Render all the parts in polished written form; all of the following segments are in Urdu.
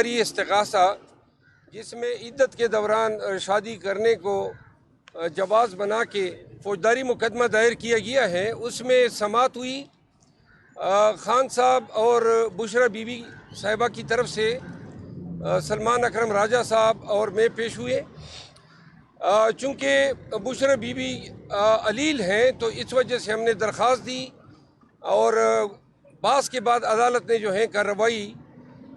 یہ استغاثہ جس میں عدت کے دوران شادی کرنے کو جواز بنا کے فوجداری مقدمہ دائر کیا گیا ہے، اس میں سماعت ہوئی۔ خان صاحب اور بشرا بی بی صاحبہ کی طرف سے سلمان اکرم راجہ صاحب اور میں پیش ہوئے۔ چونکہ بشرا بی بی علیل ہیں تو اس وجہ سے ہم نے درخواست دی اور بعض کے بعد عدالت نے جو ہے کارروائی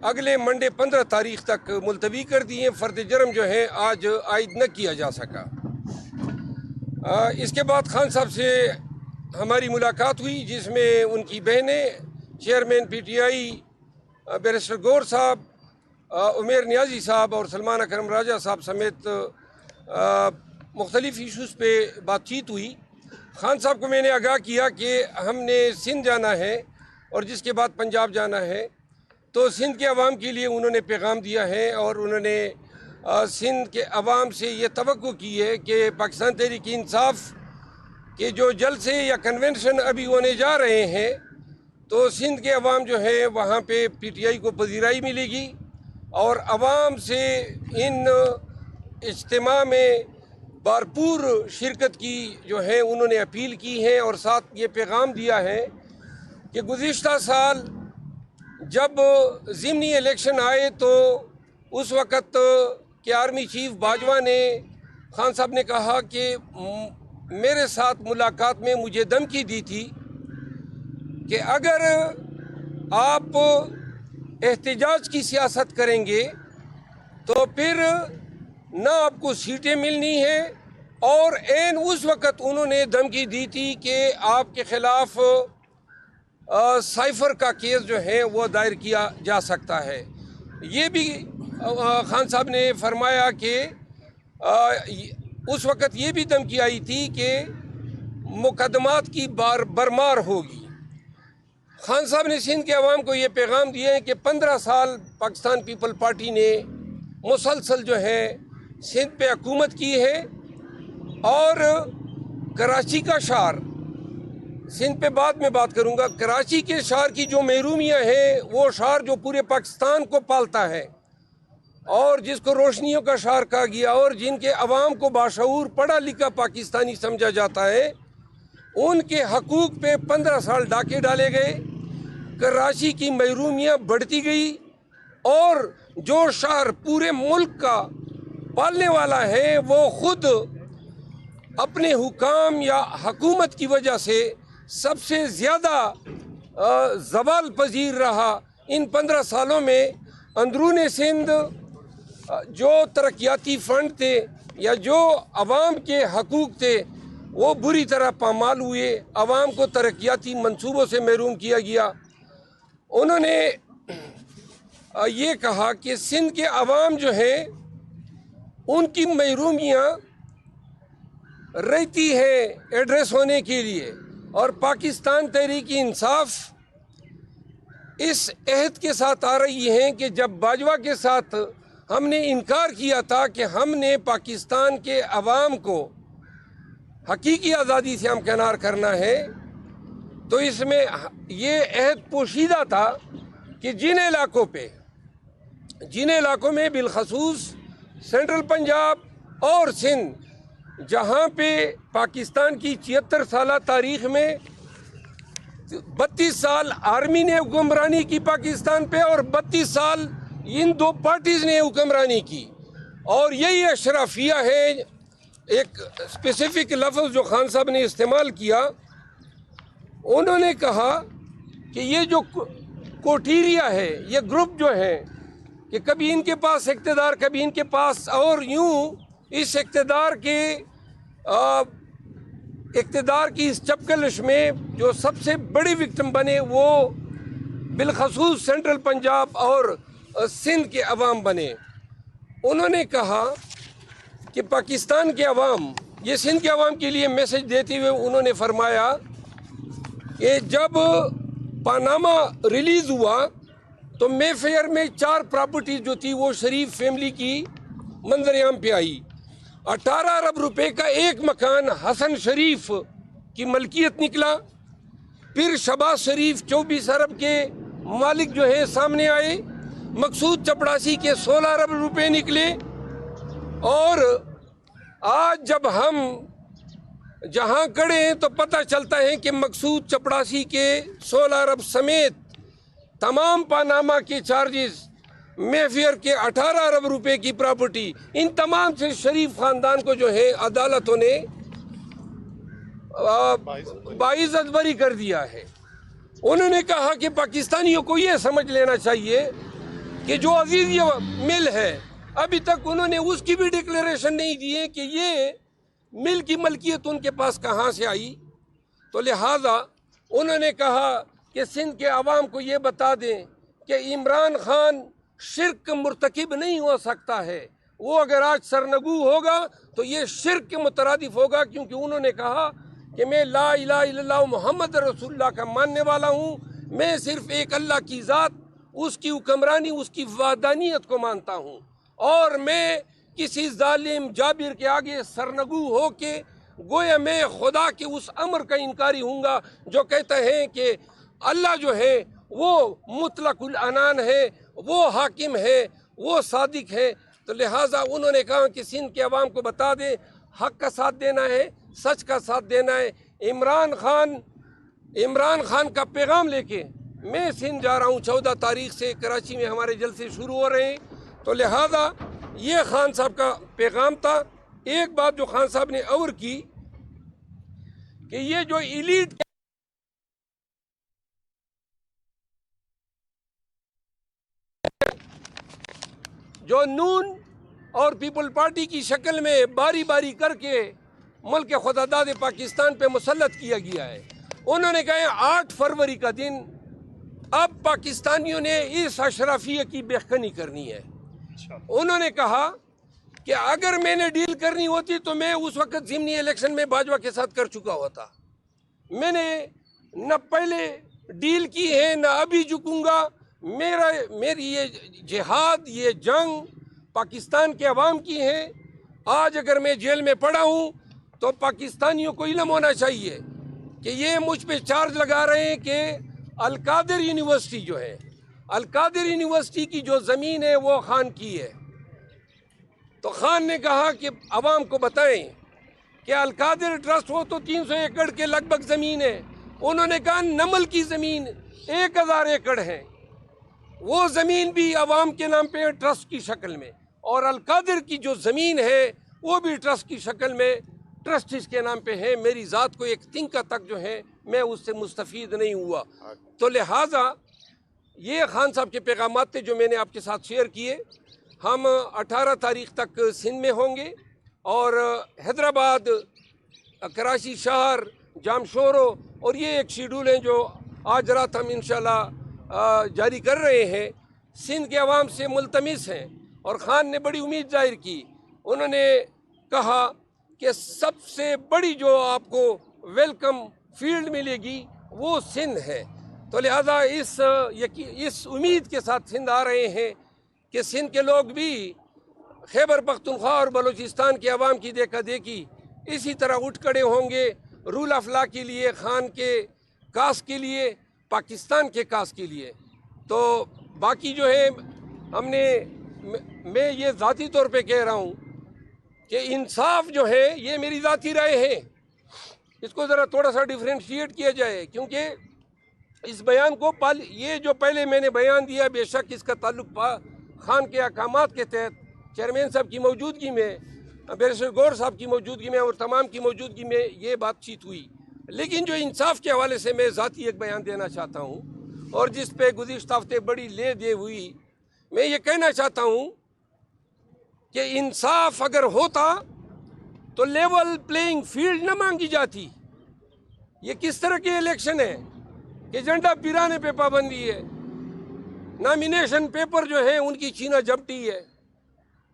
اگلے منڈے 15 تاریخ تک ملتوی کر دی ہیں۔ فرد جرم جو ہے آج عائد نہ کیا جا سکا۔ اس کے بعد خان صاحب سے ہماری ملاقات ہوئی، جس میں ان کی بہنیں، chairman P T I barrister گور صاحب، عمیر نیازی صاحب اور سلمان اکرم راجہ صاحب سمیت مختلف ایشوز پہ بات چیت ہوئی۔ خان صاحب کو میں نے آگاہ کیا کہ ہم نے سندھ جانا ہے اور جس کے بعد پنجاب جانا ہے، تو سندھ کے عوام کے لیے انہوں نے پیغام دیا ہے اور انہوں نے سندھ کے عوام سے یہ توقع کی ہے کہ پاکستان تحریک انصاف کے جو جلسے یا کنونشن ابھی ہونے جا رہے ہیں، تو سندھ کے عوام جو ہے وہاں پہ پی ٹی آئی کو پذیرائی ملے گی اور عوام سے ان اجتماع میں بھرپور شرکت کی جو ہے انہوں نے اپیل کی ہے، اور ساتھ یہ پیغام دیا ہے کہ گزشتہ سال جب ضمنی الیکشن آئے تو اس وقت کے آرمی چیف باجوہ نے خان صاحب نے کہا کہ میرے ساتھ ملاقات میں مجھے دھمکی دی تھی کہ اگر آپ احتجاج کی سیاست کریں گے تو پھر نہ آپ کو سیٹیں ملنی ہیں، اور عین اس وقت انہوں نے دھمکی دی تھی کہ آپ کے خلاف سائفر کا کیس جو ہے وہ دائر کیا جا سکتا ہے۔ یہ بھی خان صاحب نے فرمایا کہ اس وقت یہ بھی دھمکی آئی تھی کہ مقدمات کی برمار ہوگی۔ خان صاحب نے سندھ کے عوام کو یہ پیغام دیا ہے کہ 15 سال پاکستان پیپل پارٹی نے مسلسل جو ہے سندھ پہ حکومت کی ہے، اور کراچی کا شہر، سندھ پہ بعد میں بات کروں گا، کراچی کے شہر کی جو محرومیاں ہیں، وہ شہر جو پورے پاکستان کو پالتا ہے اور جس کو روشنیوں کا شہر کہا گیا، اور جن کے عوام کو باشعور پڑھا لکھا پاکستانی سمجھا جاتا ہے، ان کے حقوق پہ 15 سال ڈاکے ڈالے گئے۔ کراچی کی محرومیاں بڑھتی گئی، اور جو شہر پورے ملک کا پالنے والا ہے وہ خود اپنے حکام یا حکومت کی وجہ سے سب سے زیادہ زوال پذیر رہا۔ ان 15 سالوں میں اندرون سندھ جو ترقیاتی فنڈ تھے یا جو عوام کے حقوق تھے وہ بری طرح پامال ہوئے، عوام کو ترقیاتی منصوبوں سے محروم کیا گیا۔ انہوں نے یہ کہا کہ سندھ کے عوام جو ہیں ان کی محرومیاں رہتی ہے ایڈریس ہونے کے لیے، اور پاکستان تحریک انصاف اس عہد کے ساتھ آ رہی ہیں کہ جب باجوہ کے ساتھ ہم نے انکار کیا تھا کہ ہم نے پاکستان کے عوام کو حقیقی آزادی سے ہمکنار کرنا ہے، تو اس میں یہ عہد پوشیدہ تھا کہ جن علاقوں میں بالخصوص سینٹرل پنجاب اور سندھ، جہاں پہ پاکستان کی 76 سالہ تاریخ میں 32 سال آرمی نے حکمرانی کی پاکستان پہ، اور 32 سال ان دو پارٹیز نے حکمرانی کی، اور یہی اشرافیہ ہے۔ ایک اسپیسیفک لفظ جو خان صاحب نے استعمال کیا، انہوں نے کہا کہ یہ جو کوٹیریا ہے، یہ گروپ جو ہے کہ کبھی ان کے پاس اقتدار کبھی ان کے پاس، اور یوں اس اقتدار کی اس چپکلش میں جو سب سے بڑی وکٹم بنے وہ بالخصوص سینٹرل پنجاب اور سندھ کے عوام بنے۔ انہوں نے کہا کہ پاکستان کے عوام، یہ سندھ کے عوام کے لیے میسج دیتے ہوئے انہوں نے فرمایا کہ جب پاناما ریلیز ہوا تو مے فیئر میں 4 پراپرٹیز جو تھی وہ شریف فیملی کی منظر عام پہ آئی۔ 18 ارب روپے کا ایک مکان حسن شریف کی ملکیت نکلا، پھر شہباز شریف 24 ارب کے مالک جو ہیں سامنے آئے، مقصود چپڑاسی کے 16 ارب روپے نکلے، اور آج جب ہم جہاں کھڑے ہیں تو پتہ چلتا ہے کہ مقصود چپڑاسی کے 16 ارب سمیت تمام پاناما کے چارجز، میفیئر کے 18 ارب روپے کی پراپرٹی، ان تمام سے شریف خاندان کو جو ہے عدالتوں نے باعزت بری کر دیا ہے۔ انہوں نے کہا کہ پاکستانیوں کو یہ سمجھ لینا چاہیے کہ جو عزیزیہ مل ہے، ابھی تک انہوں نے اس کی بھی ڈکلیریشن نہیں دی ہے کہ یہ مل کی ملکیت ان کے پاس کہاں سے آئی۔ تو لہٰذا انہوں نے کہا کہ سندھ کے عوام کو یہ بتا دیں کہ عمران خان شرک مرتکب نہیں ہو سکتا ہے، وہ اگر آج سرنگو ہوگا تو یہ شرک کے مترادف ہوگا، کیونکہ انہوں نے کہا کہ میں لا الہ الا اللہ محمد رسول اللہ کا ماننے والا ہوں، میں صرف ایک اللہ کی ذات، اس کی حکمرانی، اس کی وحدانیت کو مانتا ہوں، اور میں کسی ظالم جابر کے آگے سرنگو ہو کے گویا میں خدا کے اس امر کا انکاری ہوں گا جو کہتا ہے کہ اللہ جو ہے وہ مطلق العنان ہے، وہ حاکم ہے، وہ صادق ہے۔ تو لہٰذا انہوں نے کہا کہ سندھ کے عوام کو بتا دیں، حق کا ساتھ دینا ہے، سچ کا ساتھ دینا ہے۔ عمران خان کا پیغام لے کے میں سندھ جا رہا ہوں، 14 تاریخ سے کراچی میں ہمارے جلسے شروع ہو رہے ہیں۔ تو لہٰذا یہ خان صاحب کا پیغام تھا۔ ایک بات جو خان صاحب نے اور کی کہ یہ جو ایلیٹ جو نون اور پیپل پارٹی کی شکل میں باری باری کر کے ملک خداداد پاکستان پہ مسلط کیا گیا ہے، انہوں نے کہا 8 فروری کا دن اب پاکستانیوں نے اس اشرافیہ کی بےخنی کرنی ہے۔ انہوں نے کہا کہ اگر میں نے ڈیل کرنی ہوتی تو میں اس وقت ضمنی الیکشن میں باجوہ کے ساتھ کر چکا ہوتا، میں نے نہ پہلے ڈیل کی ہے نہ ابھی جھکوں گا۔ میری یہ جہاد، یہ جنگ پاکستان کے عوام کی ہے۔ آج اگر میں جیل میں پڑا ہوں تو پاکستانیوں کو علم ہونا چاہیے کہ یہ مجھ پہ چارج لگا رہے ہیں کہ القادر یونیورسٹی جو ہے، القادر یونیورسٹی کی جو زمین ہے وہ خان کی ہے۔ تو خان نے کہا کہ عوام کو بتائیں کہ القادر ٹرسٹ ہو تو 300 ایکڑ کے لگ بھگ زمین ہے۔ انہوں نے کہا نمل کی زمین 1000 ایکڑ ہے، وہ زمین بھی عوام کے نام پہ ٹرسٹ کی شکل میں، اور القادر کی جو زمین ہے وہ بھی ٹرسٹ کی شکل میں ٹرسٹیز کے نام پہ ہے۔ میری ذات کو ایک تنکا تک جو ہے میں اس سے مستفید نہیں ہوا۔ تو لہٰذا یہ خان صاحب کے پیغامات تھے جو میں نے آپ کے ساتھ شیئر کیے۔ ہم 18 تاریخ تک سندھ میں ہوں گے، اور حیدرآباد، کراچی شہر، جامشورو، اور یہ ایک شیڈول ہے جو آج رات ہم انشاءاللہ جاری کر رہے ہیں۔ سندھ کے عوام سے ملتمس ہیں، اور خان نے بڑی امید ظاہر کی۔ انہوں نے کہا کہ سب سے بڑی جو آپ کو ویلکم فیلڈ ملے گی وہ سندھ ہے۔ تو لہذا اس امید کے ساتھ سندھ آ رہے ہیں کہ سندھ کے لوگ بھی خیبر پختونخوا اور بلوچستان کے عوام کی دیکھا دیکھی اسی طرح اٹھ کھڑے ہوں گے، رول آف لا کے لیے، خان کے کاس کے لیے، پاکستان کے کاس کے لیے۔ تو باقی جو ہے میں یہ ذاتی طور پہ کہہ رہا ہوں کہ انصاف جو ہے یہ میری ذاتی رائے ہے، اس کو ذرا تھوڑا سا ڈیفرینشیٹ کیا جائے، کیونکہ اس بیان کو یہ جو پہلے میں نے بیان دیا بے شک اس کا تعلق خان کے احکامات کے تحت چیئرمین صاحب کی موجودگی میں، بیرسٹر گور صاحب کی موجودگی میں اور تمام کی موجودگی میں یہ بات چیت ہوئی، لیکن جو انصاف کے حوالے سے میں ذاتی ایک بیان دینا چاہتا ہوں، اور جس پہ گزشتہ ہفتے بڑی لے دے ہوئی، میں یہ کہنا چاہتا ہوں کہ انصاف اگر ہوتا تو لیول پلینگ فیلڈ نہ مانگی جاتی۔ یہ کس طرح کے الیکشن ہے کہ ایجنڈا پیرانے پہ پابندی ہے، نامینیشن پیپر جو ہے ان کی چینہ جھپٹی ہے،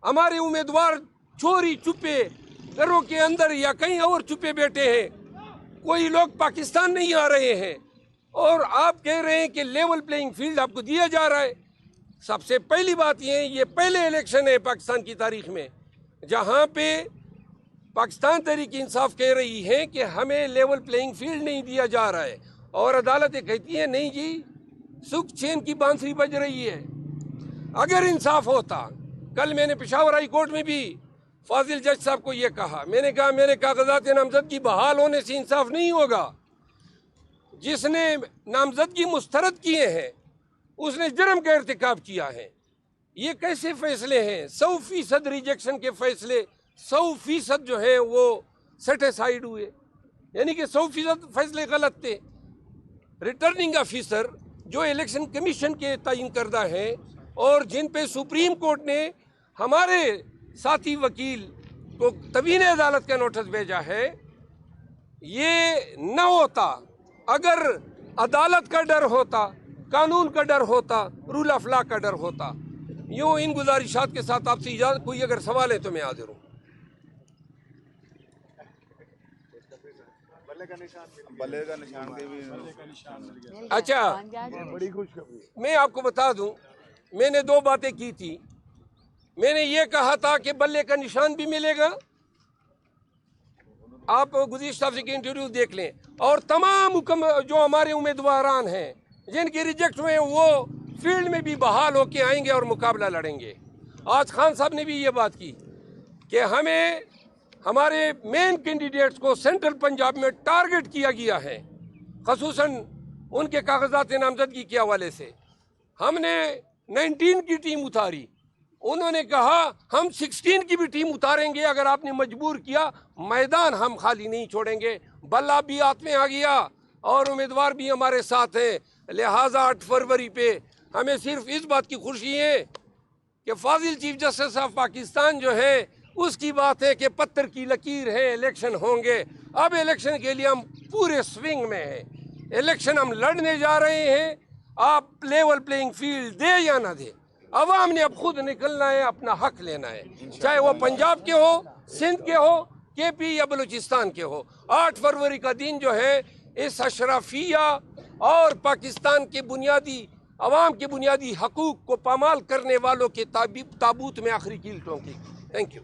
ہمارے امیدوار چوری چھپے گھروں کے اندر یا کہیں اور چھپے بیٹھے ہیں، کوئی لوگ پاکستان نہیں آ رہے ہیں، اور آپ کہہ رہے ہیں کہ لیول پلینگ فیلڈ آپ کو دیا جا رہا ہے۔ سب سے پہلی بات یہ پہلے الیکشن ہے پاکستان کی تاریخ میں جہاں پہ پاکستان تحریک انصاف کہہ رہی ہے کہ ہمیں لیول پلینگ فیلڈ نہیں دیا جا رہا ہے، اور عدالتیں کہتی ہیں نہیں جی، سکھ چین کی بانسری بج رہی ہے۔ اگر انصاف ہوتا، کل میں نے پشاور ہائی کورٹ میں بھی فاضل جج صاحب کو یہ کہا، میں نے کہا میرے کاغذات نامزدگی بحال ہونے سے انصاف نہیں ہوگا، جس نے نامزدگی مسترد کیے ہیں اس نے جرم کا ارتکاب کیا ہے۔ یہ کیسے فیصلے ہیں؟ 100% ریجیکشن کے فیصلے 100% جو ہیں وہ سیٹیسائیڈ ہوئے، یعنی کہ 100% فیصلے غلط تھے۔ ریٹرننگ آفیسر جو الیکشن کمیشن کے تعین کردہ ہیں اور جن پہ سپریم کورٹ نے ہمارے ساتھی وکیل کو تبیین عدالت کا نوٹس بھیجا ہے، یہ نہ ہوتا اگر عدالت کا ڈر ہوتا، قانون کا ڈر ہوتا، رول آف لا کا ڈر ہوتا۔ یوں ان گزارشات کے ساتھ آپ سے اجازت، کوئی اگر سوال ہے تو میں حاضر ہوں۔ بلے کا نشان اچھا، میں آپ کو بتا دوں، میں نے 2 باتیں کی تھی۔ میں نے یہ کہا تھا کہ بلے کا نشان بھی ملے گا، آپ گزشتہ ہفتے کے انٹرویو دیکھ لیں، اور تمام جو ہمارے امیدواران ہیں جن کے ریجیکٹ ہوئے وہ فیلڈ میں بھی بحال ہو کے آئیں گے اور مقابلہ لڑیں گے۔ آج خان صاحب نے بھی یہ بات کی کہ ہمیں ہمارے مین کینڈیڈیٹس کو سینٹرل پنجاب میں ٹارگٹ کیا گیا ہے، خصوصاً ان کے کاغذات نامزدگی کے حوالے سے۔ ہم نے 19 کی ٹیم اتاری، انہوں نے کہا ہم 16 کی بھی ٹیم اتاریں گے، اگر آپ نے مجبور کیا میدان ہم خالی نہیں چھوڑیں گے۔ بلہ بھی ہاتھ میں آ گیا اور امیدوار بھی ہمارے ساتھ ہیں، لہٰذا 8 فروری پہ ہمیں صرف اس بات کی خوشی ہے کہ فاضل چیف جسٹس آف پاکستان جو ہے اس کی بات ہے کہ پتھر کی لکیر ہے، الیکشن ہوں گے۔ اب الیکشن کے لیے ہم پورے سوئنگ میں ہیں، الیکشن ہم لڑنے جا رہے ہیں۔ آپ لیول پلینگ فیلڈ دے یا نہ دے، عوام نے اب خود نکلنا ہے، اپنا حق لینا ہے، چاہے وہ پنجاب کے ہو، سندھ کے ہو، کے پی یا بلوچستان کے ہو۔ 8 فروری کا دن جو ہے اس اشرافیہ اور پاکستان کے بنیادی عوام کے بنیادی حقوق کو پامال کرنے والوں کے تابوت میں آخری کیل ٹھونکے گی۔ Thank you.